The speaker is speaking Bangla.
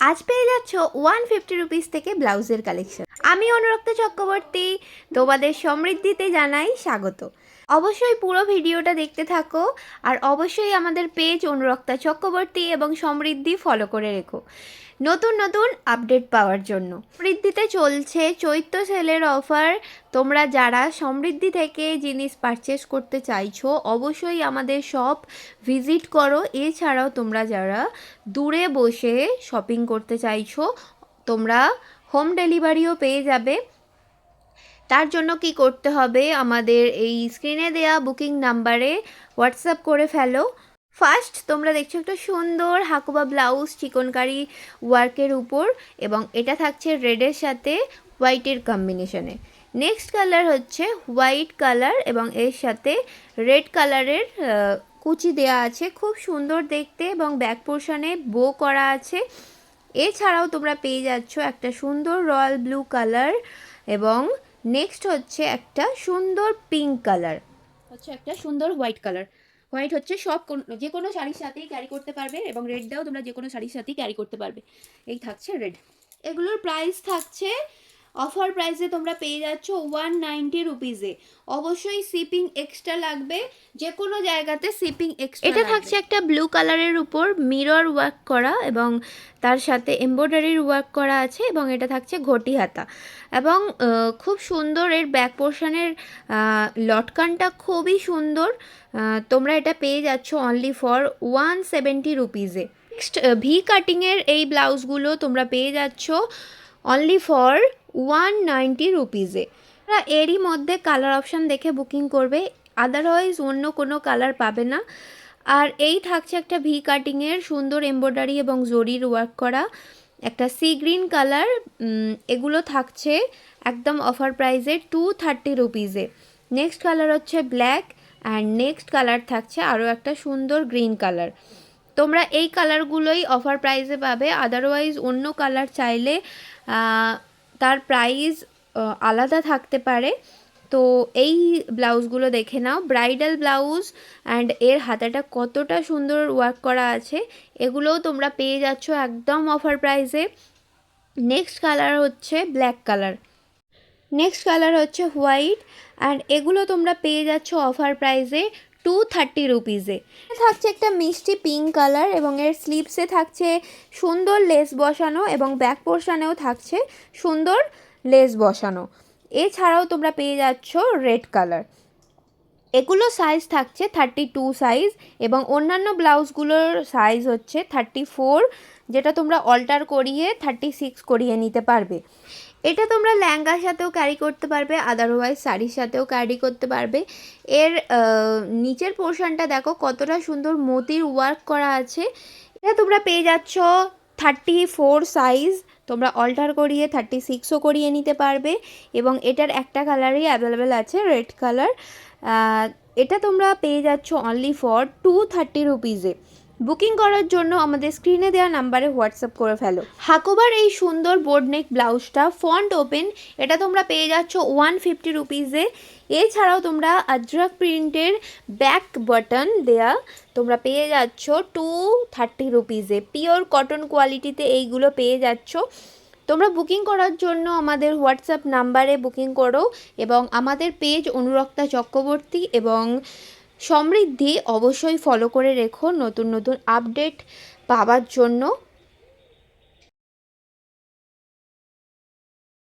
আজ পেয়ে যাচ্ছ 150 রুপিস থেকে ব্লাউজের কালেকশন। আমি অনুরক্তা চক্রবর্তী, তোমাদের সমৃদ্ধিতে জানাই স্বাগত। অবশ্যই পুরো ভিডিওটা দেখতে থাকো আর অবশ্যই আমাদের পেজ অনুরক্তা চক্রবর্তী এবং সমৃদ্ধি ফলো করে রেখো নতুন নতুন আপডেট পাওয়ার জন্য। সমৃদ্ধিতে চলছে চৈত্র সেলের অফার। তোমরা যারা সমৃদ্ধি থেকে জিনিস পারচেস করতে চাইছো অবশ্যই আমাদের শপ ভিজিট করো। এছাড়াও তোমরা যারা দূরে বসে শপিং করতে চাইছো তোমরা হোম ডেলিভারিও পেয়ে যাবে। তার জন্য কি করতে হবে, আমাদের এই স্ক্রিনে দেয়া বুকিং নাম্বারে হোয়াটসঅ্যাপ করে ফেলো। ফার্স্ট তোমরা দেখছো একটা সুন্দর হাকুবা ব্লাউজ চিকনকারি ওয়ার্কের উপর, এবং এটা থাকছে রেডের সাথে হোয়াইটের কম্বিনেশনে। নেক্সট কালার হচ্ছে হোয়াইট কালার এবং এর সাথে রেড কালারের কুচি দেয়া আছে, খুব সুন্দর দেখতে, এবং ব্যাক পোর্শনে বো করা আছে। এছাড়াও তোমরা পেয়ে যাচ্ছ একটা সুন্দর রয়্যাল ব্লু কালার, এবং নেক্সট হচ্ছে একটা সুন্দর পিঙ্ক কালার, হচ্ছে একটা সুন্দর হোয়াইট কালার। হোয়াইট হচ্ছে সব যে কোনো শাড়ির সাথেই ক্যারি করতে পারবে, এবং রেডটাও তোমরা যে কোনো শাড়ির সাথেই ক্যারি করতে পারবে। এই থাকছে রেড। এগুলোর প্রাইস থাকছে অফার প্রাইসে তোমরা পেয়ে যাচ্ছ 190 রুপিসে। অবশ্যই শিপিং এক্সট্রা লাগবে, যে কোনো জায়গাতে শিপিং এক্সট্রা। এটা থাকছে একটা ব্লু কালারের উপর মিরর ওয়ার্ক করা, এবং তার সাথে এমব্রয়ডারির ওয়ার্ক করা আছে, এবং এটা থাকছে ঘটি হাতা, এবং খুব সুন্দর এর ব্যাক পোর্শনের লটকানটা খুবই সুন্দর। তোমরা এটা পেয়ে যাচ্ছ অনলি ফর 170 রুপিসে। নেক্সট ভি কাটিংয়ের এই ব্লাউজগুলো তোমরা পেয়ে যাচ্ছ অনলি ফর 190 রুপিসে। তোমরা এরই মধ্যে কালার অপশান দেখে বুকিং করবে, আদারওয়াইজ অন্য কোনো কালার পাবে না। আর এই থাকছে একটা ভি কাটিংয়ের সুন্দর এমব্রয়ডারি এবং জরির ওয়ার্ক করা একটা সি গ্রিন কালার। এগুলো থাকছে একদম অফার প্রাইসে 230 রুপিসে। নেক্সট কালার হচ্ছে ব্ল্যাক, অ্যান্ড নেক্সট কালার থাকছে আরও একটা সুন্দর গ্রিন কালার। তোমরা এই কালারগুলোই অফার প্রাইসে পাবে, আদারওয়াইজ অন্য কালার চাইলে তার প্রাইস আলাদা থাকতে পারে। তো এই ব্লাউজগুলো দেখে নাও, ব্রাইডাল ব্লাউজ, অ্যান্ড এর হাতাটা কতটা সুন্দর ওয়ার্ক করা আছে। এগুলোও তোমরা পেয়ে যাচ্ছ একদম অফার প্রাইসে। নেক্সট কালার হচ্ছে ব্ল্যাক কালার, নেক্সট কালার হচ্ছে হোয়াইট, অ্যান্ড এগুলো তোমরা পেয়ে যাচ্ছ অফার প্রাইসে 230 রুপিসে। থাকছে একটা মিষ্টি পিঙ্ক কালার, এবং এর স্লিভসে থাকছে সুন্দর লেস বসানো, এবং ব্যাক পোর্শনেও থাকছে সুন্দর লেস বসানো। এছাড়াও তোমরা পেয়ে যাচ্ছ রেড কালার। এগুলো সাইজ থাকছে 32 সাইজ, এবং অন্যান্য ব্লাউজগুলোর সাইজ হচ্ছে 34, যেটা তোমরা অল্টার করিয়ে 36 করিয়ে নিতে পারবে। এটা তোমরা লেহেঙ্গার সাথেও ক্যারি করতে পারবে, আদারওয়াইজ শাড়ির সাথেও ক্যারি করতে পারবে। এর নিচের পোর্শনটা দেখো কতটা সুন্দর মোতির ওয়ার্ক করা আছে। এটা তোমরা পেয়ে যাচ্ছ 34 সাইজ, তোমরা অল্টার করিয়ে 36ও করিয়ে নিতে পারবে, এবং এটার একটা কালারই অ্যাভেলেবেল আছে, রেড কালার। এটা তোমরা পেয়ে যাচ্ছ অনলি ফর 230 রুপিসে। বুকিং করার জন্য আমাদের স্ক্রিনে দেওয়া নাম্বারে হোয়াটসঅ্যাপ করে ফেলো। হাকোবার এই সুন্দর বোর্ড নেক ব্লাউজটা ফন্ট ওপেন, এটা তোমরা পেয়ে যাচ্ছ 150 রুপিসে। এছাড়াও তোমরা আজরাক প্রিন্টের ব্যাক বাটন দেয়া তোমরা পেয়ে যাচ্ছ 230 রুপিসে। পিওর কটন কোয়ালিটিতে এইগুলো পেয়ে যাচ্ছ। তোমরা বুকিং করার জন্য আমাদের হোয়াটসঅ্যাপ নাম্বারে বুকিং করো, এবং আমাদের পেজ অনুরক্তা চক্রবর্তী এবং সমৃদ্ধি অবশ্যই ফলো করে রেখো নতুন নতুন আপডেট পাওয়ার জন্য।